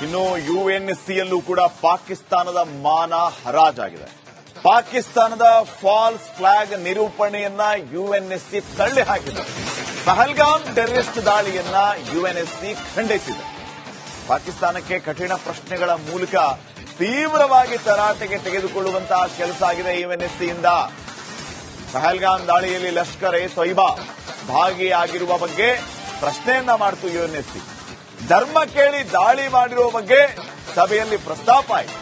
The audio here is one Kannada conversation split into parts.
ಇನ್ನು ಯುಎನ್ಎಸ್ಸಿಯಲ್ಲೂ ಕೂಡ ಪಾಕಿಸ್ತಾನದ ಮಾನ ಹರಾಜಾಗಿದೆ. ಪಾಕಿಸ್ತಾನದ ಫಾಲ್ಸ್ ಫ್ಲಾಗ್ ನಿರೂಪಣೆಯನ್ನ ಯುಎನ್ಎಸ್ಸಿ ತಳ್ಳಿ ಹಾಕಿದೆ. ಪಹಲ್ಗಾಮ್ ಟೆರರಿಸ್ಟ್ ದಾಳಿಯನ್ನ ಯುಎನ್ಎಸ್ಸಿ ಖಂಡಿಸಿದೆ. ಪಾಕಿಸ್ತಾನಕ್ಕೆ ಕಠಿಣ ಪ್ರಶ್ನೆಗಳ ಮೂಲಕ ತೀವ್ರವಾಗಿ ತರಾಟೆಗೆ ತೆಗೆದುಕೊಳ್ಳುವಂತಹ ಕೆಲಸ ಆಗಿದೆ ಯುಎನ್ಎಸ್ಸಿಯಿಂದ. ಪಹಲ್ಗಾಮ್ ದಾಳಿಯಲ್ಲಿ ಲಷ್ಕರ್ ಎ ತೊಯ್ಬಾ ಭಾಗಿಯಾಗಿರುವ ಬಗ್ಗೆ ಪ್ರಶ್ನೆಯನ್ನ ಮಾಡಿತು ಯುಎನ್ಎಸ್ಸಿ. ಧರ್ಮ ಕೇಳಿ ದಾಳಿ ಮಾಡಿರುವ ಬಗ್ಗೆ ಸಭೆಯಲ್ಲಿ ಪ್ರಸ್ತಾಪ ಆಯಿತು.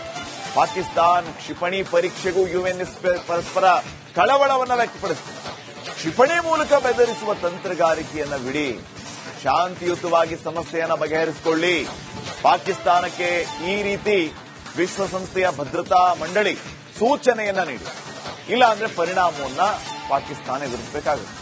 ಪಾಕಿಸ್ತಾನ ಕ್ಷಿಪಣಿ ಪರೀಕ್ಷೆಗೂ ಯುಎನ್ಎಸ್ಸಿ ಪರಸ್ಪರ ಕಳವಳವನ್ನು ವ್ಯಕ್ತಪಡಿಸಿದೆ. ಕ್ಷಿಪಣಿ ಮೂಲಕ ಬೆದರಿಸುವ ತಂತ್ರಗಾರಿಕೆಯನ್ನ ಬಿಡಿ, ಶಾಂತಿಯುತವಾಗಿ ಸಮಸ್ಯೆಯನ್ನು ಬಗೆಹರಿಸಿಕೊಳ್ಳಿ. ಪಾಕಿಸ್ತಾನಕ್ಕೆ ಈ ರೀತಿ ವಿಶ್ವಸಂಸ್ಥೆಯ ಭದ್ರತಾ ಮಂಡಳಿ ಸೂಚನೆಯನ್ನ ನೀಡಿ, ಇಲ್ಲ ಅಂದ್ರೆ ಪರಿಣಾಮವನ್ನ ಪಾಕಿಸ್ತಾನ ಎದುರಿಸಬೇಕಾಗುತ್ತೆ.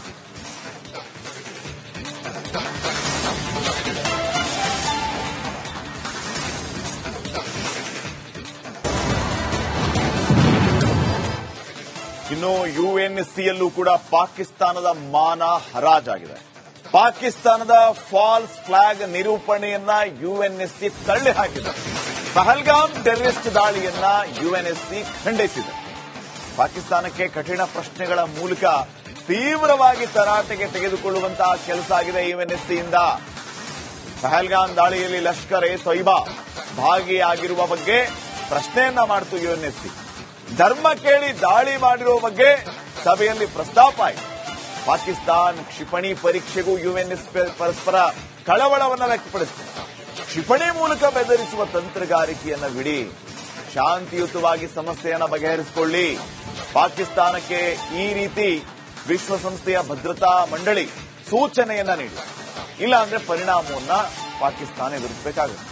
ಇನ್ನು ಯುಎನ್ಎಸ್ಸಿಯಲ್ಲೂ ಕೂಡ ಪಾಕಿಸ್ತಾನದ ಮಾನ ಹರಾಜಾಗಿದೆ. ಪಾಕಿಸ್ತಾನದ ಫಾಲ್ಸ್ ಫ್ಲಾಗ್ ನಿರೂಪಣೆಯನ್ನ ಯುಎನ್ಎಸ್ಸಿ ತಳ್ಳಿ ಹಾಕಿದೆ. ಪಹಲ್ಗಾಮ್ ಟೆರರಿಸ್ಟ್ ದಾಳಿಯನ್ನ ಯುಎನ್ಎಸ್ಸಿ ಖಂಡಿಸಿದೆ. ಪಾಕಿಸ್ತಾನಕ್ಕೆ ಕಠಿಣ ಪ್ರಶ್ನೆಗಳ ಮೂಲಕ ತೀವ್ರವಾಗಿ ತರಾಟೆಗೆ ತೆಗೆದುಕೊಳ್ಳುವಂತಹ ಕೆಲಸ ಆಗಿದೆ ಯುಎನ್ಎಸ್ಸಿಯಿಂದ. ಪಹಲ್ಗಾಮ್ ದಾಳಿಯಲ್ಲಿ ಲಷ್ಕರ್ ಎ ತೊಯ್ಬಾ ಭಾಗಿಯಾಗಿರುವ ಬಗ್ಗೆ ಪ್ರಶ್ನೆಯನ್ನ ಮಾಡಿತು ಯುಎನ್ಎಸ್ಸಿ. ಧರ್ಮ ಕೇಳಿ ದಾಳಿ ಮಾಡಿರುವ ಬಗ್ಗೆ ಸಭೆಯಲ್ಲಿ ಪ್ರಸ್ತಾಪ ಆಯಿತು. ಪಾಕಿಸ್ತಾನ ಕ್ಷಿಪಣಿ ಪರೀಕ್ಷೆಗೂ ಯುಎನ್ಎಸ್ಸಿ ಪರಸ್ಪರ ಕಳವಳವನ್ನು ವ್ಯಕ್ತಪಡಿಸಿದೆ. ಕ್ಷಿಪಣಿ ಮೂಲಕ ಬೆದರಿಸುವ ತಂತ್ರಗಾರಿಕೆಯನ್ನ ಬಿಡಿ, ಶಾಂತಿಯುತವಾಗಿ ಸಮಸ್ಯೆಯನ್ನು ಬಗೆಹರಿಸಿಕೊಳ್ಳಿ. ಪಾಕಿಸ್ತಾನಕ್ಕೆ ಈ ರೀತಿ ವಿಶ್ವಸಂಸ್ಥೆಯ ಭದ್ರತಾ ಮಂಡಳಿ ಸೂಚನೆಯನ್ನ ನೀಡಿ, ಇಲ್ಲ ಅಂದ್ರೆ ಪರಿಣಾಮವನ್ನ ಪಾಕಿಸ್ತಾನ ಎದುರಿಸಬೇಕಾಗುತ್ತೆ.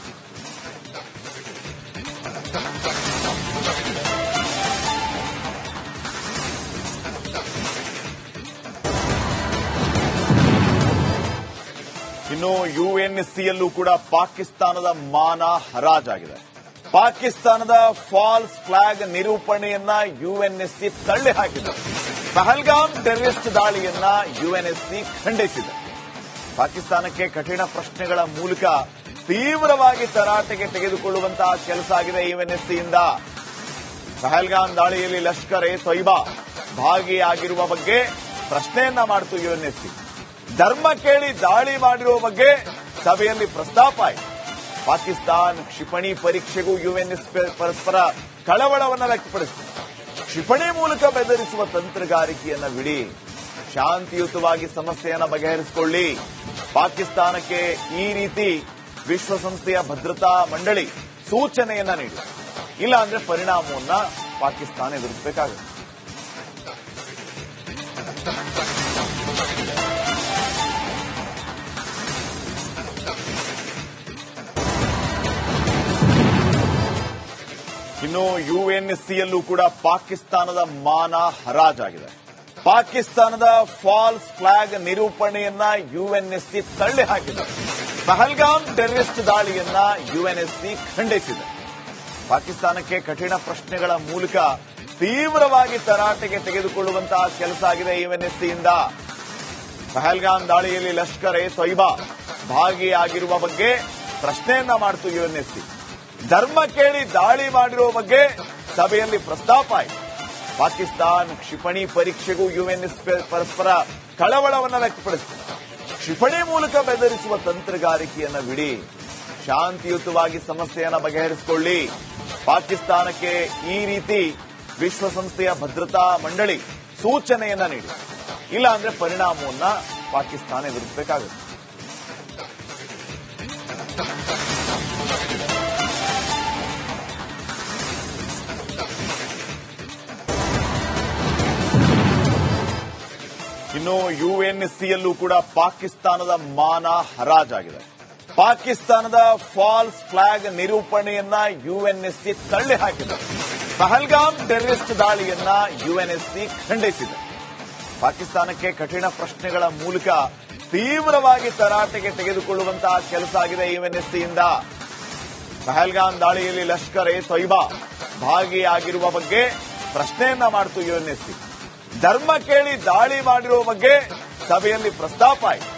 ಇನ್ನು ಯುಎನ್ಎಸ್ಸಿಯಲ್ಲೂ ಕೂಡ ಪಾಕಿಸ್ತಾನದ ಮಾನ ಹರಾಜಾಗಿದೆ. ಪಾಕಿಸ್ತಾನದ ಫಾಲ್ಸ್ ಫ್ಲಾಗ್ ನಿರೂಪಣೆಯನ್ನ ಯುಎನ್ಎಸ್ಸಿ ತಳ್ಳಿ ಹಾಕಿದೆ. ಪಹಲ್ಗಾಮ್ ಟೆರರಿಸ್ಟ್ ದಾಳಿಯನ್ನ ಯುಎನ್ಎಸ್ಸಿ ಖಂಡಿಸಿದೆ. ಪಾಕಿಸ್ತಾನಕ್ಕೆ ಕಠಿಣ ಪ್ರಶ್ನೆಗಳ ಮೂಲಕ ತೀವ್ರವಾಗಿ ತರಾಟೆಗೆ ತೆಗೆದುಕೊಳ್ಳುವಂತಹ ಕೆಲಸ ಆಗಿದೆ ಯುಎನ್ಎಸ್ಸಿಯಿಂದ. ಪಹಲ್ಗಾಮ್ ದಾಳಿಯಲ್ಲಿ ಲಷ್ಕರ್ ಎ ತೊಯ್ಬಾ ಭಾಗಿಯಾಗಿರುವ ಬಗ್ಗೆ ಪ್ರಶ್ನೆಯನ್ನ ಮಾಡಿತು ಯುಎನ್ಎಸ್ಸಿ. ಧರ್ಮ ಕೇಳಿ ದಾಳಿ ಮಾಡಿರುವ ಬಗ್ಗೆ ಸಭೆಯಲ್ಲಿ ಪ್ರಸ್ತಾಪ ಆಯಿತು. ಪಾಕಿಸ್ತಾನ ಕ್ಷಿಪಣಿ ಪರೀಕ್ಷೆಗೂ ಯುಎನ್ಎಸ್ಸಿ ಪರಸ್ಪರ ಕಳವಳವನ್ನು ವ್ಯಕ್ತಪಡಿಸಿದೆ. ಕ್ಷಿಪಣಿ ಮೂಲಕ ಬೆದರಿಸುವ ತಂತ್ರಗಾರಿಕೆಯನ್ನ ಬಿಡಿ, ಶಾಂತಿಯುತವಾಗಿ ಸಮಸ್ಯೆಯನ್ನು ಬಗೆಹರಿಸಿಕೊಳ್ಳಿ. ಪಾಕಿಸ್ತಾನಕ್ಕೆ ಈ ರೀತಿ ವಿಶ್ವಸಂಸ್ಥೆಯ ಭದ್ರತಾ ಮಂಡಳಿ ಸೂಚನೆಯನ್ನ ನೀಡಿ, ಇಲ್ಲ ಅಂದ್ರೆ ಪರಿಣಾಮವನ್ನ ಪಾಕಿಸ್ತಾನ ಎದುರಿಸಬೇಕಾಗುತ್ತೆ. ಇನ್ನು ಯುಎನ್ಎಸ್ಸಿಯಲ್ಲೂ ಕೂಡ ಪಾಕಿಸ್ತಾನದ ಮಾನ ಹರಾಜಾಗಿದೆ. ಪಾಕಿಸ್ತಾನದ ಫಾಲ್ಸ್ ಫ್ಲಾಗ್ ನಿರೂಪಣೆಯನ್ನ ಯುಎನ್ಎಸ್ಸಿ ತಳ್ಳಿ ಹಾಕಿದೆ. ಪಹಲ್ಗಾಮ್ ಟೆರರಿಸ್ಟ್ ದಾಳಿಯನ್ನ ಯುಎನ್ಎಸ್ಸಿ ಖಂಡಿಸಿದೆ. ಪಾಕಿಸ್ತಾನಕ್ಕೆ ಕಠಿಣ ಪ್ರಶ್ನೆಗಳ ಮೂಲಕ ತೀವ್ರವಾಗಿ ತರಾಟೆಗೆ ತೆಗೆದುಕೊಳ್ಳುವಂತಹ ಕೆಲಸ ಆಗಿದೆ ಯುಎನ್ಎಸ್ಸಿಯಿಂದ. ಪಹಲ್ಗಾಮ್ ದಾಳಿಯಲ್ಲಿ ಲಷ್ಕರ್ ಎ ತೊಯ್ಬಾ ಭಾಗಿಯಾಗಿರುವ ಬಗ್ಗೆ ಪ್ರಶ್ನೆಯನ್ನ ಮಾಡಿತು ಯುಎನ್ಎಸ್ಸಿ. ಧರ್ಮ ಕೇಳಿ ದಾಳಿ ಮಾಡಿರುವ ಬಗ್ಗೆ ಸಭೆಯಲ್ಲಿ ಪ್ರಸ್ತಾಪ ಆಯಿತು. ಪಾಕಿಸ್ತಾನ ಕ್ಷಿಪಣಿ ಪರೀಕ್ಷೆಗೂ ಯುಎನ್ಎಸ್ಸಿ ಪರಸ್ಪರ ಕಳವಳವನ್ನು ವ್ಯಕ್ತಪಡಿಸಿದೆ. ಕ್ಷಿಪಣಿ ಮೂಲಕ ಬೆದರಿಸುವ ತಂತ್ರಗಾರಿಕೆಯನ್ನ ಬಿಡಿ, ಶಾಂತಿಯುತವಾಗಿ ಸಮಸ್ಯೆಯನ್ನು ಬಗೆಹರಿಸಿಕೊಳ್ಳಿ. ಪಾಕಿಸ್ತಾನಕ್ಕೆ ಈ ರೀತಿ ವಿಶ್ವಸಂಸ್ಥೆಯ ಭದ್ರತಾ ಮಂಡಳಿ ಸೂಚನೆಯನ್ನ ನೀಡಿ, ಇಲ್ಲ ಅಂದ್ರೆ ಪರಿಣಾಮವನ್ನ ಪಾಕಿಸ್ತಾನ ಎದುರಿಸಬೇಕಾಗುತ್ತೆ. ಇನ್ನು ಯುಎನ್ಎಸ್ಸಿಯಲ್ಲೂ ಕೂಡ ಪಾಕಿಸ್ತಾನದ ಮಾನ ಹರಾಜಾಗಿದೆ. ಪಾಕಿಸ್ತಾನದ ಫಾಲ್ಸ್ ಫ್ಲಾಗ್ ನಿರೂಪಣೆಯನ್ನ ಯುಎನ್ಎಸ್ಸಿ ತಳ್ಳಿ ಹಾಕಿದೆ. ಪಹಲ್ಗಾಮ್ ಟೆರರಿಸ್ಟ್ ದಾಳಿಯನ್ನ ಯುಎನ್ಎಸ್ಸಿ ಖಂಡಿಸಿದೆ. ಪಾಕಿಸ್ತಾನಕ್ಕೆ ಕಠಿಣ ಪ್ರಶ್ನೆಗಳ ಮೂಲಕ ತೀವ್ರವಾಗಿ ತರಾಟೆಗೆ ತೆಗೆದುಕೊಳ್ಳುವಂತಹ ಕೆಲಸ ಆಗಿದೆ ಯುಎನ್ಎಸ್ಸಿಯಿಂದ. ಪಹಲ್ಗಾಮ್ ದಾಳಿಯಲ್ಲಿ ಲಷ್ಕರ್ ಎ ತೊಯ್ಬಾ ಭಾಗಿಯಾಗಿರುವ ಬಗ್ಗೆ ಪ್ರಶ್ನೆಯನ್ನ ಮಾಡಿತು ಯುಎನ್ಎಸ್ಸಿ. ಧರ್ಮ ಕೇಳಿ ದಾಳಿ ಮಾಡಿರುವ ಬಗ್ಗೆ ಸಭೆಯಲ್ಲಿ ಪ್ರಸ್ತಾಪ ಆಯಿತು.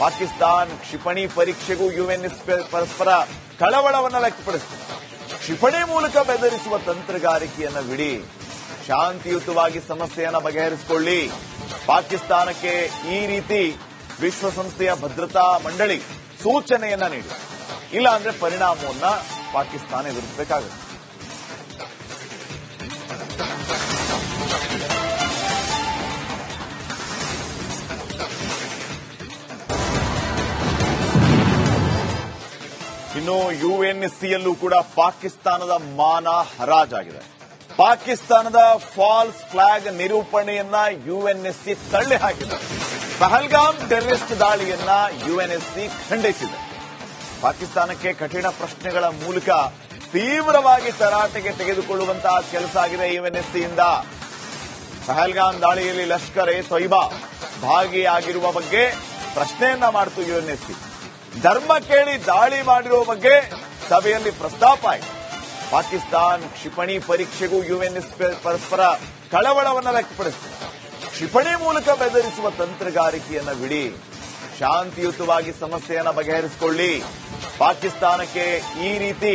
ಪಾಕಿಸ್ತಾನ ಕ್ಷಿಪಣಿ ಪರೀಕ್ಷೆಗೂ ಯುಎನ್ಎಸ್ ಪರಸ್ಪರ ಕಳವಳವನ್ನು ವ್ಯಕ್ತಪಡಿಸಿದೆ. ಕ್ಷಿಪಣಿ ಮೂಲಕ ಬೆದರಿಸುವ ತಂತ್ರಗಾರಿಕೆಯನ್ನು ಬಿಡಿ, ಶಾಂತಿಯುತವಾಗಿ ಸಮಸ್ಯೆಯನ್ನು ಬಗೆಹರಿಸಿಕೊಳ್ಳಿ. ಪಾಕಿಸ್ತಾನಕ್ಕೆ ಈ ರೀತಿ ವಿಶ್ವಸಂಸ್ಥೆಯ ಭದ್ರತಾ ಮಂಡಳಿ ಸೂಚನೆಯನ್ನ ನೀಡಿ, ಇಲ್ಲ ಅಂದ್ರೆ ಪರಿಣಾಮವನ್ನ ಪಾಕಿಸ್ತಾನ ಎದುರಿಸಬೇಕಾಗುತ್ತೆ. ಇನ್ನು ಯುಎನ್ಎಸ್ಸಿಯಲ್ಲೂ ಕೂಡ ಪಾಕಿಸ್ತಾನದ ಮಾನ ಹರಾಜಾಗಿದೆ. ಪಾಕಿಸ್ತಾನದ ಫಾಲ್ಸ್ ಫ್ಲಾಗ್ ನಿರೂಪಣೆಯನ್ನ ಯುಎನ್ಎಸ್ಸಿ ತಳ್ಳಿ ಹಾಕಿದೆ. ಪಹಲ್ಗಾಮ್ ಟೆರರಿಸ್ಟ್ ದಾಳಿಯನ್ನ ಯುಎನ್ಎಸ್ಸಿ ಖಂಡಿಸಿದೆ. ಪಾಕಿಸ್ತಾನಕ್ಕೆ ಕಠಿಣ ಪ್ರಶ್ನೆಗಳ ಮೂಲಕ ತೀವ್ರವಾಗಿ ತರಾಟೆಗೆ ತೆಗೆದುಕೊಳ್ಳುವಂತಹ ಕೆಲಸ ಆಗಿದೆ ಯುಎನ್ಎಸ್ಸಿಯಿಂದ. ಪಹಲ್ಗಾಮ್ ದಾಳಿಯಲ್ಲಿ ಲಷ್ಕರ್ ಎ ತೊಯ್ಬಾ ಭಾಗಿಯಾಗಿರುವ ಬಗ್ಗೆ ಪ್ರಶ್ನೆಯನ್ನ ಮಾಡಿತು ಯುಎನ್ಎಸ್ಸಿ. ಧರ್ಮ ಕೇಳಿ ದಾಳಿ ಮಾಡಿರುವ ಬಗ್ಗೆ ಸಭೆಯಲ್ಲಿ ಪ್ರಸ್ತಾಪ ಆಯಿತು. ಪಾಕಿಸ್ತಾನ ಕ್ಷಿಪಣಿ ಪರೀಕ್ಷೆಗೂ ಯುಎನ್ಎಸ್ ಪರಸ್ಪರ ಕಳವಳವನ್ನು ವ್ಯಕ್ತಪಡಿಸಿದೆ. ಕ್ಷಿಪಣಿ ಮೂಲಕ ಬೆದರಿಸುವ ತಂತ್ರಗಾರಿಕೆಯನ್ನು ಬಿಡಿ, ಶಾಂತಿಯುತವಾಗಿ ಸಮಸ್ಯೆಯನ್ನು ಬಗೆಹರಿಸಿಕೊಳ್ಳಿ. ಪಾಕಿಸ್ತಾನಕ್ಕೆ ಈ ರೀತಿ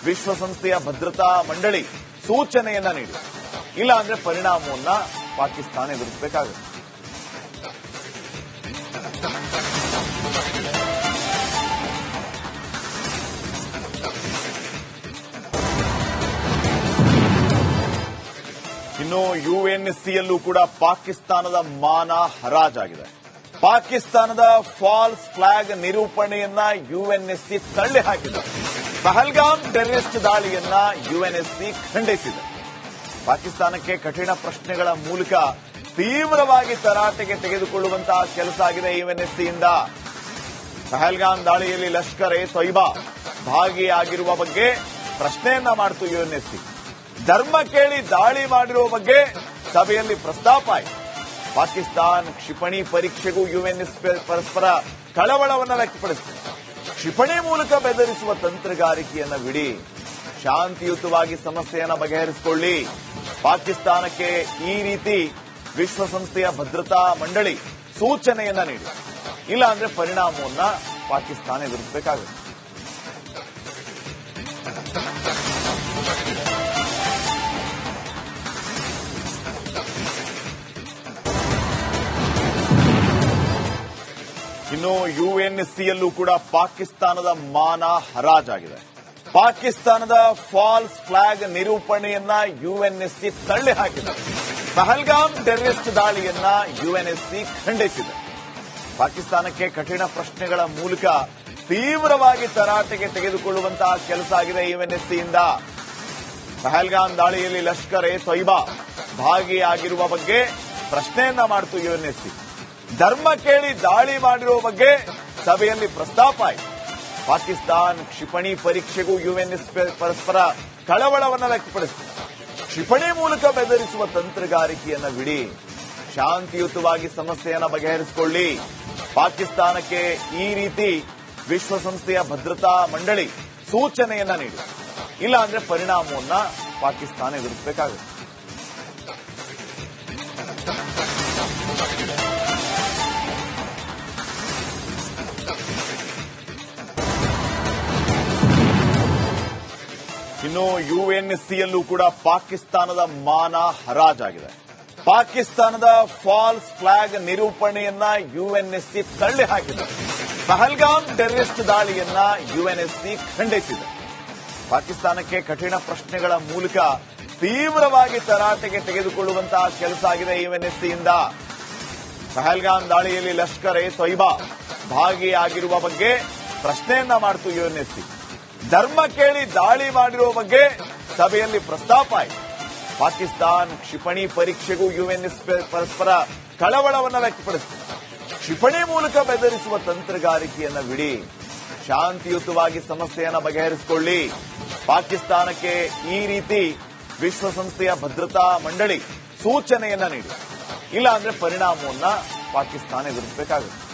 ವಿಶ್ವಸಂಸ್ಥೆಯ ಭದ್ರತಾ ಮಂಡಳಿ ಸೂಚನೆಯನ್ನ ನೀಡಿ, ಇಲ್ಲ ಅಂದ್ರೆ ಪರಿಣಾಮವನ್ನ ಪಾಕಿಸ್ತಾನ ಎದುರಿಸಬೇಕಾಗುತ್ತೆ. ಇನ್ನು ಯುಎನ್ಎಸ್ಸಿಯಲ್ಲೂ ಕೂಡ ಪಾಕಿಸ್ತಾನದ ಮಾನ ಹರಾಜಾಗಿದೆ. ಪಾಕಿಸ್ತಾನದ ಫಾಲ್ಸ್ ಫ್ಲಾಗ್ ನಿರೂಪಣೆಯನ್ನ ಯುಎನ್ಎಸ್ಸಿ ತಳ್ಳಿ ಹಾಕಿದೆ. ಪಹಲ್ಗಾಮ್ ಟೆರರಿಸ್ಟ್ ದಾಳಿಯನ್ನ ಯುಎನ್ಎಸ್ಸಿ ಖಂಡಿಸಿದೆ. ಪಾಕಿಸ್ತಾನಕ್ಕೆ ಕಠಿಣ ಪ್ರಶ್ನೆಗಳ ಮೂಲಕ ತೀವ್ರವಾಗಿ ತರಾಟೆಗೆ ತೆಗೆದುಕೊಳ್ಳುವಂತಹ ಕೆಲಸ ಆಗಿದೆ ಯುಎನ್ಎಸ್ಸಿಯಿಂದ. ಪಹಲ್ಗಾಮ್ ದಾಳಿಯಲ್ಲಿ ಲಷ್ಕರ್ ಎ ತೊಯ್ಬಾ ಭಾಗಿಯಾಗಿರುವ ಬಗ್ಗೆ ಪ್ರಶ್ನೆಯನ್ನ ಮಾಡಿತು ಯುಎನ್ಎಸ್ಸಿ. ಧರ್ಮ ಕೇಳಿ ದಾಳಿ ಮಾಡಿರುವ ಬಗ್ಗೆ ಸಭೆಯಲ್ಲಿ ಪ್ರಸ್ತಾಪ ಆಯಿತು. ಪಾಕಿಸ್ತಾನ ಕ್ಷಿಪಣಿ ಪರೀಕ್ಷೆಗೂ ಯುಎನ್ಎಸ್ ಪರಸ್ಪರ ಕಳವಳವನ್ನು ವ್ಯಕ್ತಪಡಿಸಿದೆ. ಕ್ಷಿಪಣಿ ಮೂಲಕ ಬೆದರಿಸುವ ತಂತ್ರಗಾರಿಕೆಯನ್ನು ಬಿಡಿ, ಶಾಂತಿಯುತವಾಗಿ ಸಮಸ್ಯೆಯನ್ನು ಬಗೆಹರಿಸಿಕೊಳ್ಳಿ. ಪಾಕಿಸ್ತಾನಕ್ಕೆ ಈ ರೀತಿ ವಿಶ್ವಸಂಸ್ಥೆಯ ಭದ್ರತಾ ಮಂಡಳಿ ಸೂಚನೆಯನ್ನ ನೀಡಿ, ಇಲ್ಲ ಅಂದ್ರೆ ಪರಿಣಾಮವನ್ನ ಪಾಕಿಸ್ತಾನ ಎದುರಿಸಬೇಕಾಗುತ್ತೆ. ಇನ್ನು ಯುಎನ್ಎಸ್ಸಿಯಲ್ಲೂ ಕೂಡ ಪಾಕಿಸ್ತಾನದ ಮಾನ ಹರಾಜಾಗಿದೆ. ಪಾಕಿಸ್ತಾನದ ಫಾಲ್ಸ್ ಫ್ಲಾಗ್ ನಿರೂಪಣೆಯನ್ನ ಯುಎನ್ಎಸ್ಸಿ ತಳ್ಳಿ ಹಾಕಿದೆ. ಪಹಲ್ಗಾಮ್ ಟೆರರಿಸ್ಟ್ ದಾಳಿಯನ್ನ ಯುಎನ್ಎಸ್ಸಿ ಖಂಡಿಸಿದೆ. ಪಾಕಿಸ್ತಾನಕ್ಕೆ ಕಠಿಣ ಪ್ರಶ್ನೆಗಳ ಮೂಲಕ ತೀವ್ರವಾಗಿ ತರಾಟೆಗೆ ತೆಗೆದುಕೊಳ್ಳುವಂತಹ ಕೆಲಸ ಆಗಿದೆ ಯುಎನ್ಎಸ್ಸಿಯಿಂದ. ಪಹಲ್ಗಾಮ್ ದಾಳಿಯಲ್ಲಿ ಲಷ್ಕರ್ ಎ ತೊಯ್ಬಾ ಭಾಗಿಯಾಗಿರುವ ಬಗ್ಗೆ ಪ್ರಶ್ನೆಯನ್ನ ಮಾಡಿತು ಯುಎನ್ಎಸ್ಸಿ. ಧರ್ಮ ಕೇಳಿ ದಾಳಿ ಮಾಡಿರುವ ಬಗ್ಗೆ ಸಭೆಯಲ್ಲಿ ಪ್ರಸ್ತಾಪ ಆಯಿತು. ಪಾಕಿಸ್ತಾನ ಕ್ಷಿಪಣಿ ಪರೀಕ್ಷೆಗೂ ಯುಎನ್ಎಸ್ ಪರಸ್ಪರ ಕಳವಳವನ್ನು ವ್ಯಕ್ತಪಡಿಸಿದೆ. ಕ್ಷಿಪಣಿ ಮೂಲಕ ಬೆದರಿಸುವ ತಂತ್ರಗಾರಿಕೆಯನ್ನು ಬಿಡಿ, ಶಾಂತಿಯುತವಾಗಿ ಸಮಸ್ಯೆಯನ್ನು ಬಗೆಹರಿಸಿಕೊಳ್ಳಿ. ಪಾಕಿಸ್ತಾನಕ್ಕೆ ಈ ರೀತಿ ವಿಶ್ವಸಂಸ್ಥೆಯ ಭದ್ರತಾ ಮಂಡಳಿ ಸೂಚನೆಯನ್ನ ನೀಡಿ, ಇಲ್ಲ ಅಂದ್ರೆ ಪರಿಣಾಮವನ್ನ ಪಾಕಿಸ್ತಾನ ಎದುರಿಸಬೇಕಾಗುತ್ತೆ. ಇನ್ನು ಯುಎನ್ಎಸ್ಸಿಯಲ್ಲೂ ಕೂಡ ಪಾಕಿಸ್ತಾನದ ಮಾನ ಹರಾಜಾಗಿದೆ. ಪಾಕಿಸ್ತಾನದ ಫಾಲ್ಸ್ ಫ್ಲಾಗ್ ನಿರೂಪಣೆಯನ್ನ ಯುಎನ್ಎಸ್ಸಿ ತಳ್ಳಿ ಹಾಕಿದೆ. ಪಹಲ್ಗಾಮ್ ಟೆರರಿಸ್ಟ್ ದಾಳಿಯನ್ನ ಯುಎನ್ಎಸ್ಸಿ ಖಂಡಿಸಿದೆ. ಪಾಕಿಸ್ತಾನಕ್ಕೆ ಕಠಿಣ ಪ್ರಶ್ನೆಗಳ ಮೂಲಕ ತೀವ್ರವಾಗಿ ತರಾಟೆಗೆ ತೆಗೆದುಕೊಳ್ಳುವಂತಹ ಕೆಲಸ ಆಗಿದೆ ಯುಎನ್ಎಸ್ಸಿಯಿಂದ. ಪಹಲ್ಗಾಮ್ ದಾಳಿಯಲ್ಲಿ ಲಷ್ಕರ್ ಎ ತೊಯ್ಬಾ ಭಾಗಿಯಾಗಿರುವ ಬಗ್ಗೆ ಪ್ರಶ್ನೆಯನ್ನ ಮಾಡಿತು ಯುಎನ್ಎಸ್ಸಿ. ಧರ್ಮ ಕೇಳಿ ದಾಳಿ ಮಾಡಿರುವ ಬಗ್ಗೆ ಸಭೆಯಲ್ಲಿ ಪ್ರಸ್ತಾಪ ಆಯಿತು. ಪಾಕಿಸ್ತಾನ ಕ್ಷಿಪಣಿ ಪರೀಕ್ಷೆಗೂ ಯುಎನ್ಎಸ್ ಪರಸ್ಪರ ಕಳವಳವನ್ನು ವ್ಯಕ್ತಪಡಿಸಿದೆ. ಕ್ಷಿಪಣಿ ಮೂಲಕ ಬೆದರಿಸುವ ತಂತ್ರಗಾರಿಕೆಯನ್ನು ಬಿಡಿ, ಶಾಂತಿಯುತವಾಗಿ ಸಮಸ್ಯೆಯನ್ನು ಬಗೆಹರಿಸಿಕೊಳ್ಳಿ. ಪಾಕಿಸ್ತಾನಕ್ಕೆ ಈ ರೀತಿ ವಿಶ್ವಸಂಸ್ಥೆಯ ಭದ್ರತಾ ಮಂಡಳಿ ಸೂಚನೆಯನ್ನ ನೀಡಿ, ಇಲ್ಲ ಅಂದ್ರೆ ಪರಿಣಾಮವನ್ನ ಪಾಕಿಸ್ತಾನ ಎದುರಿಸಬೇಕಾಗುತ್ತೆ.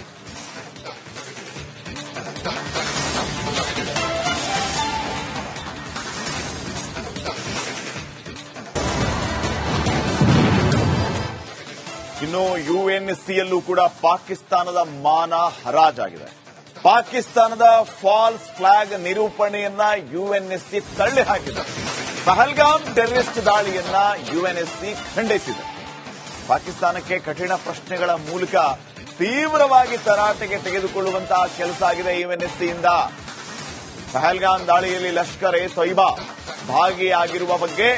ಇನ್ನು ಯುಎನ್ಎಸ್ಸಿಯಲ್ಲೂ ಕೂಡ ಪಾಕಿಸ್ತಾನದ ಮಾನ ಹರಾಜಾಗಿದೆ. ಪಾಕಿಸ್ತಾನದ ಫಾಲ್ಸ್ ಫ್ಲಾಗ್ ನಿರೂಪಣೆಯನ್ನ ಯುಎನ್ಎಸ್ಸಿ ತಳ್ಳಿ ಹಾಕಿದೆ. ಪಹಲ್ಗಾಮ್ ಟೆರರಿಸ್ಟ್ ದಾಳಿಯನ್ನ ಯುಎನ್ಎಸ್ಸಿ ಖಂಡಿಸಿದೆ. ಪಾಕಿಸ್ತಾನಕ್ಕೆ ಕಠಿಣ ಪ್ರಶ್ನೆಗಳ ಮೂಲಕ ತೀವ್ರವಾಗಿ ತರಾಟೆಗೆ ತೆಗೆದುಕೊಳ್ಳುವಂತಹ ಕೆಲಸ ಆಗಿದೆ ಯುಎನ್ಎಸ್ಸಿಯಿಂದ. ಪಹಲ್ಗಾಮ್ ದಾಳಿಯಲ್ಲಿ ಲಷ್ಕರ್ ಎ ತೊಯ್ಬಾ ಭಾಗಿಯಾಗಿರುವ ಬಗ್ಗೆ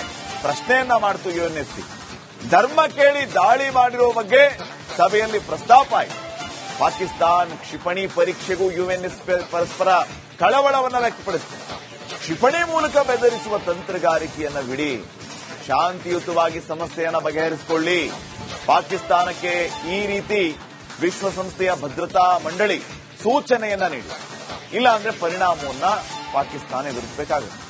ಪ್ರಶ್ನೆಯನ್ನ ಮಾಡಿತು ಯುಎನ್ಎಸ್ಸಿ. ಧರ್ಮ ಕೇಳಿ ದಾಳಿ ಮಾಡಿರುವ ಬಗ್ಗೆ ಸಭೆಯಲ್ಲಿ ಪ್ರಸ್ತಾಪ ಆಯಿತು. ಪಾಕಿಸ್ತಾನ್ ಕ್ಷಿಪಣಿ ಪರೀಕ್ಷೆಗೂ ಯುಎನ್ಎಸ್ಸಿ ಪರಸ್ಪರ ಕಳವಳವನ್ನು ವ್ಯಕ್ತಪಡಿಸಿದೆ. ಕ್ಷಿಪಣಿ ಮೂಲಕ ಬೆದರಿಸುವ ತಂತ್ರಗಾರಿಕೆಯನ್ನ ಬಿಡಿ, ಶಾಂತಿಯುತವಾಗಿ ಸಮಸ್ಯೆಯನ್ನು ಬಗೆಹರಿಸಿಕೊಳ್ಳಿ. ಪಾಕಿಸ್ತಾನಕ್ಕೆ ಈ ರೀತಿ ವಿಶ್ವಸಂಸ್ಥೆಯ ಭದ್ರತಾ ಮಂಡಳಿ ಸೂಚನೆಯನ್ನ ನೀಡಿ, ಇಲ್ಲ ಅಂದ್ರೆ ಪರಿಣಾಮವನ್ನ ಪಾಕಿಸ್ತಾನ ಎದುರಿಸಬೇಕಾಗುತ್ತೆ.